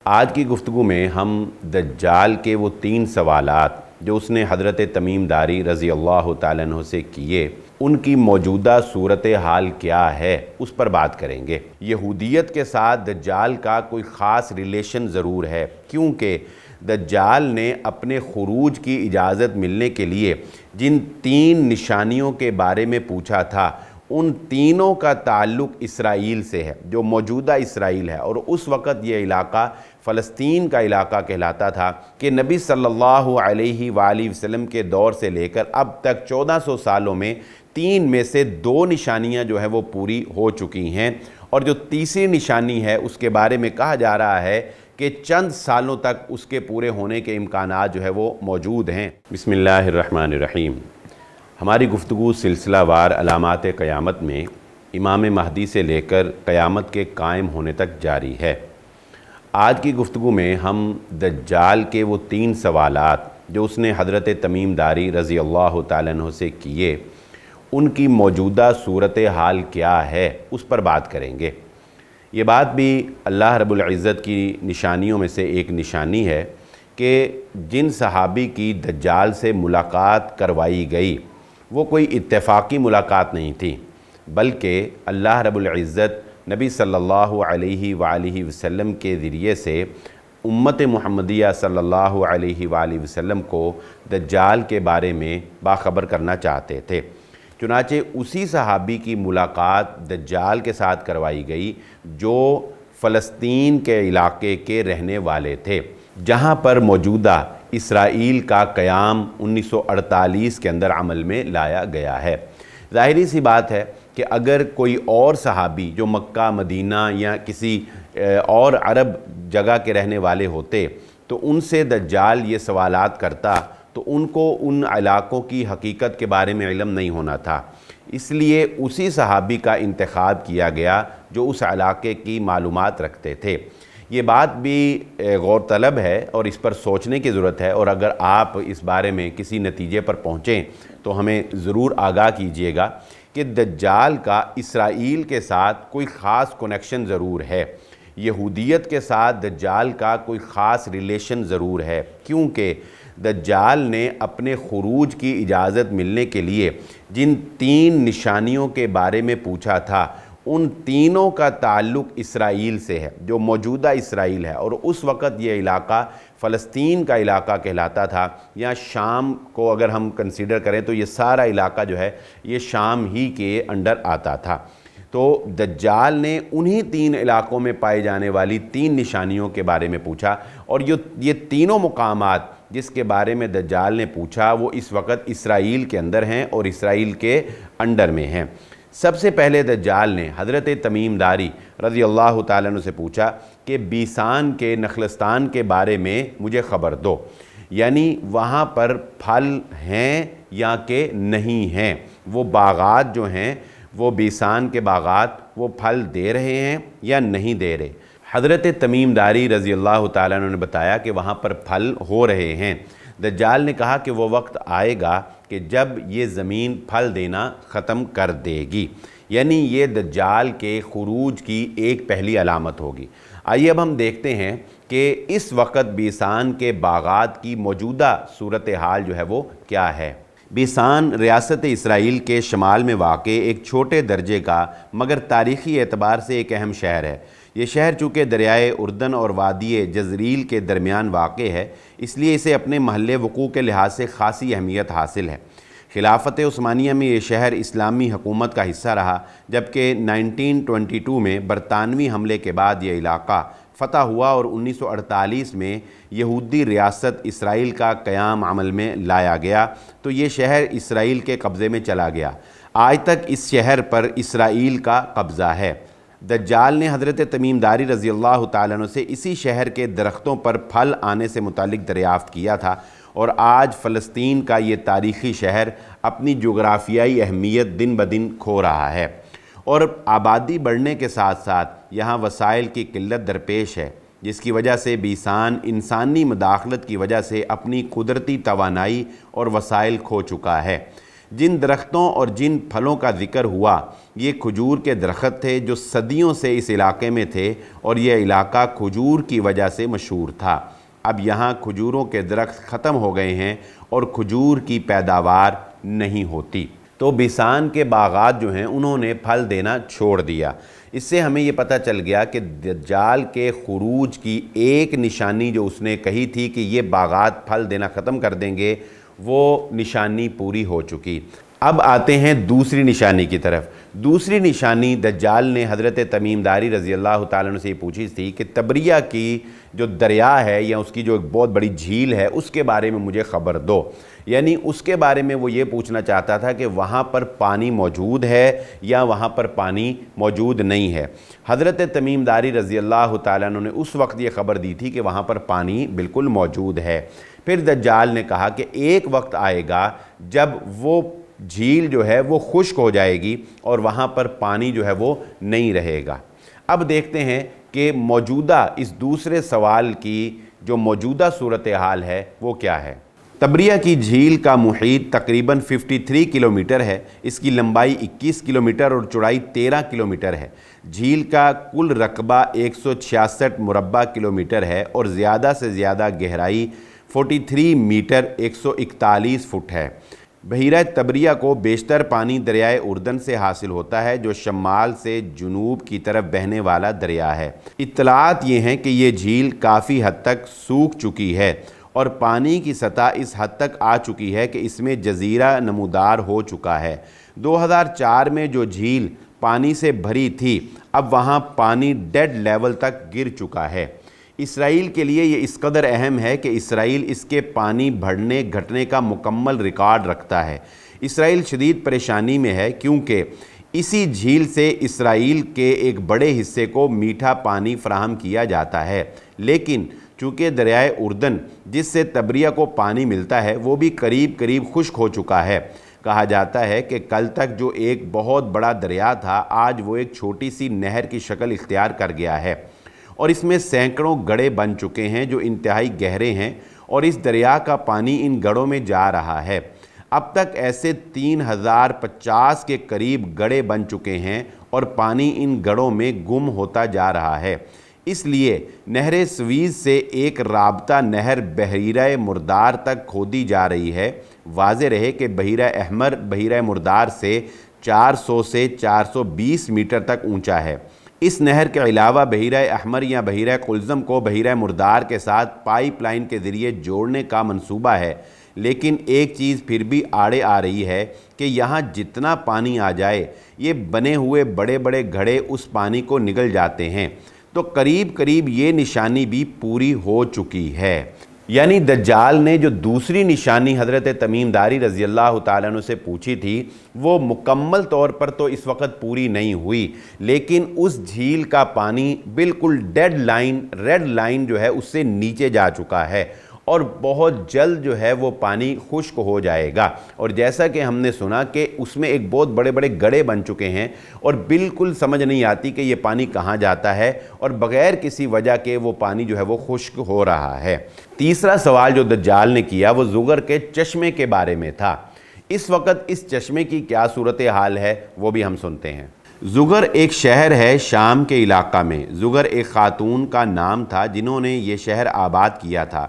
آج کی گفتگو میں ہم دجال کے وہ 3 سوالات جو اس نے حضرت تمیم داری رضی اللہ تعالیٰ عنہ سے کیے، ان کی موجودہ صورتحال کیا ہے اس پر بات کریں گے۔ یہودیت کے ساتھ دجال کا کوئی خاص ریلیشن ضرور ہے، کیونکہ دجال نے اپنے خروج کی اجازت ملنے کے لیے جن 3 نشانیوں کے بارے میں پوچھا تھا، ان تینوں کا تعلق اسرائیل سے ہے، جو موجودہ اسرائیل ہے، اور اس وقت یہ علاقہ فلسطین کا علاقہ کہلاتا تھا کہ نبی صلی اللہ علیہ وآلہ وسلم کے دور سے لے کر اب تک 1400 سالوں میں 3 میں سے 2 نشانیاں جو ہیں وہ پوری ہو چکی ہیں، اور جو تیسری نشانی ہے اس کے بارے میں کہا جا رہا ہے کہ چند سالوں تک اس کے پورے ہونے کے امکانات جو ہے وہ موجود ہیں۔ بسم اللہ الرحمن الرحیم۔ ہماری گفتگو سلسلہ وار علامات قیامت میں امام مہدی سے لے کر قیامت کے قائم ہونے تک جاری ہے۔ آج کی گفتگو میں ہم دجال کے وہ 3 سوالات جو اس نے حضرت تمیم داری رضی اللہ تعالیٰ عنہ سے کیے، ان کی موجودہ صورتحال کیا ہے اس پر بات کریں گے۔ یہ بات بھی اللہ رب العزت کی نشانیوں میں سے ایک نشانی ہے کہ جن صحابی کی دجال سے ملاقات کروائی گئی وہ کوئی اتفاقی ملاقات نہیں تھی، بلکہ اللہ رب العزت نبی صلی اللہ علیہ وآلہ وسلم کے ذریعے سے امت محمدیہ صلی اللہ علیہ وآلہ وسلم کو دجال کے بارے میں باخبر کرنا چاہتے تھے۔ چنانچہ اسی صحابی کی ملاقات دجال کے ساتھ کروائی گئی جو فلسطین کے علاقے کے رہنے والے تھے، جہاں پر موجودہ اسرائیل کا قیام 1948 کے اندر عمل میں لایا گیا ہے۔ ظاہری سی بات ہے کہ اگر کوئی اور صحابی جو مکہ، مدینہ یا کسی اور عرب جگہ کے رہنے والے ہوتے تو ان سے دجال یہ سوالات کرتا تو ان کو ان علاقوں کی حقیقت کے بارے میں علم نہیں ہونا تھا، اس لیے اسی صحابی کا انتخاب کیا گیا جو اس علاقے کی معلومات رکھتے تھے۔ یہ بات بھی غور طلب ہے اور اس پر سوچنے کی ضرورت ہے، اور اگر آپ اس بارے میں کسی نتیجے پر پہنچیں تو ہمیں ضرور آگاہ کیجئے گا کہ دجال کا اسرائیل کے ساتھ کوئی خاص کنیکشن ضرور ہے، یہودیت کے ساتھ دجال کا کوئی خاص ریلیشن ضرور ہے، کیونکہ دجال نے اپنے خروج کی اجازت ملنے کے لیے جن 3 نشانیوں کے بارے میں پوچھا تھا، ان تینوں کا تعلق اسرائیل سے ہے، جو موجودہ اسرائیل ہے، اور اس وقت یہ علاقہ فلسطین کا علاقہ کہلاتا تھا، یا شام کو اگر ہم کنسیڈر کریں تو یہ سارا علاقہ جو ہے یہ شام ہی کے انڈر آتا تھا۔ تو دجال نے انہی 3 علاقوں میں پائے جانے والی 3 نشانیوں کے بارے میں پوچھا، اور یہ تینوں مقامات جس کے بارے میں دجال نے پوچھا وہ اس وقت اسرائیل کے اندر ہیں اور اسرائیل کے انڈر میں ہیں۔ سب سے پہلے دجال نے حضرت تمیم داری رضی اللہ تعالیٰ عنہ سے پوچھا کہ بیسان کے نخلستان کے بارے میں مجھے خبر دو، یعنی وہاں پر پھل ہیں یا کہ نہیں ہیں، وہ باغات جو ہیں وہ بیسان کے باغات وہ پھل دے رہے ہیں یا نہیں دے رہے۔ حضرت تمیم داری رضی اللہ تعالیٰ عنہ نے بتایا کہ وہاں پر پھل ہو رہے ہیں۔ دجال نے کہا کہ وہ وقت آئے گا کہ جب یہ زمین پھل دینا ختم کر دے گی، یعنی یہ دجال کے خروج کی ایک پہلی علامت ہوگی۔ آئیے اب ہم دیکھتے ہیں کہ اس وقت بیسان کے باغات کی موجودہ صورتحال جو ہے وہ کیا ہے۔ بیسان ریاست اسرائیل کے شمال میں واقع ایک چھوٹے درجے کا مگر تاریخی اعتبار سے ایک اہم شہر ہے۔ یہ شہر چونکہ دریائے اردن اور وادی جزریل کے درمیان واقع ہے، اس لیے اسے اپنے محل وقوع کے لحاظ سے خاصی اہمیت حاصل ہے۔ خلافت عثمانیہ میں یہ شہر اسلامی حکومت کا حصہ رہا، جبکہ 1922 میں برطانوی حملے کے بعد یہ علاقہ فتح ہوا اور 1948 میں یہودی ریاست اسرائیل کا قیام عمل میں لایا گیا تو یہ شہر اسرائیل کے قبضے میں چلا گیا۔ آج تک اس شہر پر اسرائیل کا قبضہ ہے۔ دجال نے حضرت تمیم داری رضی اللہ تعالیٰ عنہ سے اسی شہر کے درختوں پر پھل آنے سے متعلق دریافت کیا تھا، اور آج فلسطین کا یہ تاریخی شہر اپنی جغرافیائی اہمیت دن بدن کھو رہا ہے، اور آبادی بڑھنے کے ساتھ ساتھ یہاں وسائل کی قلت درپیش ہے، جس کی وجہ سے بیسان انسانی مداخلت کی وجہ سے اپنی قدرتی توانائی اور وسائل کھو چکا ہے۔ جن درختوں اور جن پھلوں کا ذکر ہوا یہ کھجور کے درخت تھے جو صدیوں سے اس علاقے میں تھے، اور یہ علاقہ کھجور کی وجہ سے مشہور تھا۔ اب یہاں کھجوروں کے درخت ختم ہو گئے ہیں اور کھجور کی پیداوار نہیں ہوتی، تو بیسان کے باغات جو ہیں انہوں نے پھل دینا چھوڑ دیا۔ اس سے ہمیں یہ پتہ چل گیا کہ دجال کے خروج کی ایک نشانی جو اس نے کہی تھی کہ یہ باغات پھل دینا ختم کر دیں گے، وہ نشانی پوری ہو چکی۔ اب آتے ہیں دوسری نشانی کی طرف۔ دوسری نشانی دجال نے حضرت تمیم داری رضی اللہ تعالیٰ عنہ سے پوچھی تھی کہ تبریہ کی جو دریا ہے یا اس کی جو ایک بہت بڑی جھیل ہے اس کے بارے میں مجھے خبر دو، یعنی اس کے بارے میں وہ یہ پوچھنا چاہتا تھا کہ وہاں پر پانی موجود ہے یا وہاں پر پانی موجود نہیں ہے۔ حضرت تمیم داری رضی اللہ تعالیٰ عنہ نے اس وقت یہ خبر دی تھی کہ وہاں پر پانی بالکل موجود ہے۔ پھر دجال نے کہا کہ ایک وقت آئے گا جب وہ جھیل جو ہے وہ خشک ہو جائے گی اور وہاں پر پانی جو ہے وہ نہیں رہے گا۔ اب دیکھتے ہیں کہ موجودہ اس دوسرے سوال کی جو موجودہ صورتحال ہے وہ کیا ہے۔ تبریہ کی جھیل کا محیط تقریباً 53 کلومیٹر ہے، اس کی لمبائی 21 کلومیٹر اور چوڑائی 13 کلومیٹر ہے۔ جھیل کا کل رقبہ 166 مربع کلومیٹر ہے اور زیادہ سے زیادہ گہرائی 43 میٹر 141 فٹ ہے۔ بحیرہ تبریہ کو بیشتر پانی دریائے اردن سے حاصل ہوتا ہے جو شمال سے جنوب کی طرف بہنے والا دریا ہے۔ اطلاعات یہ ہیں کہ یہ جھیل کافی حد تک سوکھ چکی ہے اور پانی کی سطح اس حد تک آ چکی ہے کہ اس میں جزیرہ نمودار ہو چکا ہے۔ 2004 میں جو جھیل پانی سے بھری تھی اب وہاں پانی ڈیڈ لیول تک گر چکا ہے۔ اسرائیل کے لیے یہ اس قدر اہم ہے کہ اسرائیل اس کے پانی بڑھنے گھٹنے کا مکمل ریکارڈ رکھتا ہے۔ اسرائیل شدید پریشانی میں ہے کیونکہ اسی جھیل سے اسرائیل کے ایک بڑے حصے کو میٹھا پانی فراہم کیا جاتا ہے، لیکن چونکہ دریائے اردن جس سے تبریہ کو پانی ملتا ہے وہ بھی قریب خشک ہو چکا ہے۔ کہا جاتا ہے کہ کل تک جو ایک بہت بڑا دریا تھا آج وہ ایک چھوٹی سی نہر کی شکل اختیار کر گیا ہے، اور اس میں سینکڑوں گڑھے بن چکے ہیں جو انتہائی گہرے ہیں اور اس دریا کا پانی ان گڑھوں میں جا رہا ہے۔ اب تک ایسے 3050 کے قریب گڑھے بن چکے ہیں اور پانی ان گڑھوں میں گم ہوتا جا رہا ہے۔ اس لیے نہر سویز سے ایک رابطہ نہر بحیرہ مردار تک کھودی جا رہی ہے۔ واضح رہے کہ بحیرہ احمر بحیرہ مردار سے 400 سے 420 میٹر تک اونچا ہے۔ اس نہر کے علاوہ بحیرہ احمر یا بحیرہ قلزم کو بحیرہ مردار کے ساتھ پائپ لائن کے ذریعے جوڑنے کا منصوبہ ہے، لیکن ایک چیز پھر بھی آڑے آ رہی ہے کہ یہاں جتنا پانی آ جائے یہ بنے ہوئے بڑے بڑے گھڑے اس پانی کو نگل جاتے ہیں، تو قریب یہ نشانی بھی پوری ہو چکی ہے۔ یعنی دجال نے جو دوسری نشانی حضرت تمیم داری رضی اللہ تعالیٰ عنہ سے پوچھی تھی وہ مکمل طور پر تو اس وقت پوری نہیں ہوئی، لیکن اس جھیل کا پانی بالکل ریڈ لائن جو ہے اس سے نیچے جا چکا ہے اور بہت جلد جو ہے وہ پانی خشک ہو جائے گا۔ اور جیسا کہ ہم نے سنا کہ اس میں ایک بہت بڑے بڑے گڑھے بن چکے ہیں اور بالکل سمجھ نہیں آتی کہ یہ پانی کہاں جاتا ہے اور بغیر کسی وجہ کے وہ پانی جو ہے وہ خشک ہو رہا ہے۔ تیسرا سوال جو دجال نے کیا وہ زغر کے چشمے کے بارے میں تھا۔ اس وقت اس چشمے کی کیا صورتحال ہے وہ بھی ہم سنتے ہیں۔ زغر ایک شہر ہے شام کے علاقہ میں۔ زغر ایک خاتون کا نام تھا جنہوں نے یہ شہر آباد کیا تھا۔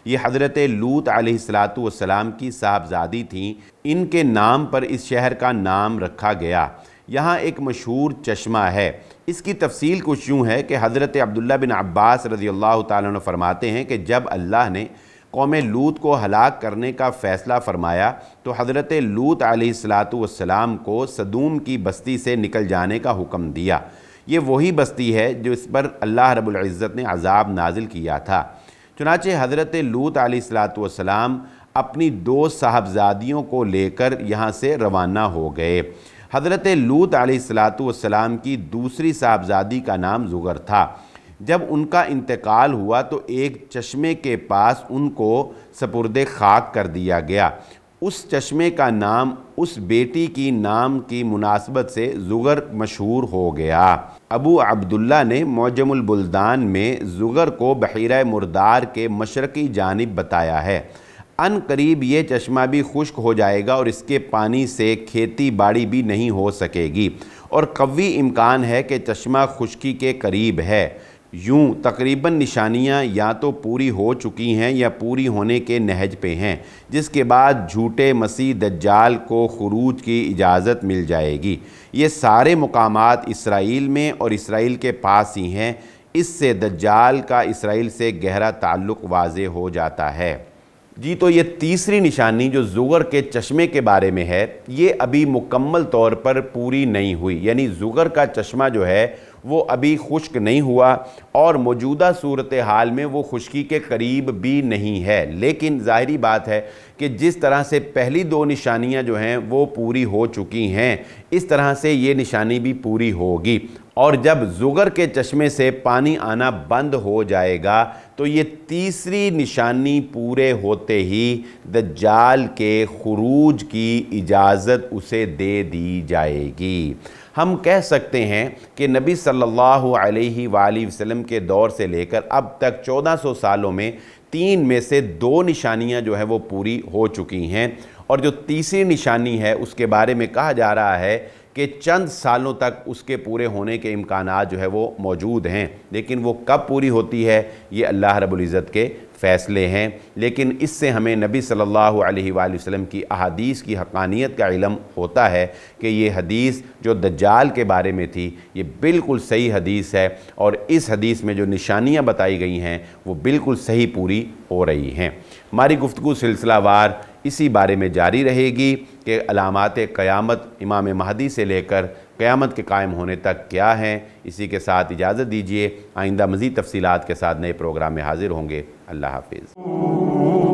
یہ حضرت لوط علیہ السلام کی صاحبزادی تھیں۔ ان کے نام پر اس شہر کا نام رکھا گیا۔ یہاں ایک مشہور چشمہ ہے۔ اس کی تفصیل کچھ یوں ہے کہ حضرت عبداللہ بن عباس رضی اللہ تعالیٰ عنہ فرماتے ہیں کہ جب اللہ نے قوم لوط کو ہلاک کرنے کا فیصلہ فرمایا تو حضرت لوط علیہ السلام کو سدوم کی بستی سے نکل جانے کا حکم دیا۔ یہ وہی بستی ہے جو اس پر اللہ رب العزت نے عذاب نازل کیا تھا۔ چنانچہ حضرت لوط علیہ السلام اپنی 2 صاحبزادیوں کو لے کر یہاں سے روانہ ہو گئے۔ حضرت لوط علیہ السلام کی دوسری صاحبزادی کا نام زغر تھا۔ جب ان کا انتقال ہوا تو ایک چشمے کے پاس ان کو سپرد خاک کر دیا گیا۔ اس چشمے کا نام اس بیٹی کی نام کی مناسبت سے زغر مشہور ہو گیا۔ ابو عبداللہ نے معجم البلدان میں زغر کو بحیرہ مردار کے مشرقی جانب بتایا ہے۔ ان قریب یہ چشمہ بھی خشک ہو جائے گا اور اس کے پانی سے کھیتی باڑی بھی نہیں ہو سکے گی، اور قوی امکان ہے کہ چشمہ خشکی کے قریب ہے۔ یوں تقریباً نشانیاں یا تو پوری ہو چکی ہیں یا پوری ہونے کے نہج پہ ہیں، جس کے بعد جھوٹے مسیح دجال کو خروج کی اجازت مل جائے گی۔ یہ سارے مقامات اسرائیل میں اور اسرائیل کے پاس ہی ہیں۔ اس سے دجال کا اسرائیل سے گہرا تعلق واضح ہو جاتا ہے۔ جی تو یہ تیسری نشانی جو زغر کے چشمے کے بارے میں ہے، یہ ابھی مکمل طور پر پوری نہیں ہوئی، یعنی زغر کا چشمہ جو ہے وہ ابھی خشک نہیں ہوا اور موجودہ صورتحال میں وہ خشکی کے قریب بھی نہیں ہے، لیکن ظاہری بات ہے کہ جس طرح سے پہلی دو نشانیاں جو ہیں وہ پوری ہو چکی ہیں، اس طرح سے یہ نشانی بھی پوری ہوگی، اور جب زغر کے چشمے سے پانی آنا بند ہو جائے گا تو یہ تیسری نشانی پورے ہوتے ہی دجال کے خروج کی اجازت اسے دے دی جائے گی۔ ہم کہہ سکتے ہیں کہ نبی صلی اللہ علیہ وآلہ وسلم کے دور سے لے کر اب تک 1400 سالوں میں 3 میں سے 2 نشانیاں جو ہیں وہ پوری ہو چکی ہیں، اور جو تیسری نشانی ہے اس کے بارے میں کہا جا رہا ہے کہ چند سالوں تک اس کے پورے ہونے کے امکانات جو ہے وہ موجود ہیں، لیکن وہ کب پوری ہوتی ہے یہ اللہ رب العزت کے فیصلے ہیں۔ لیکن اس سے ہمیں نبی صلی اللہ علیہ وآلہ وسلم کی احادیث کی حقانیت کا علم ہوتا ہے کہ یہ حدیث جو دجال کے بارے میں تھی یہ بالکل صحیح حدیث ہے، اور اس حدیث میں جو نشانیاں بتائی گئی ہیں وہ بالکل صحیح پوری ہو رہی ہیں۔ ہماری گفتگو سلسلہ وار اسی بارے میں جاری رہے گی کہ علامات قیامت امام مہدی سے لے کر قیامت کے قائم ہونے تک کیا ہیں۔ اسی کے ساتھ اجازت دیجیے، آئندہ مزید تفصیلات کے ساتھ نئے پروگرام میں حاضر ہوں گے۔ اللہ حافظ۔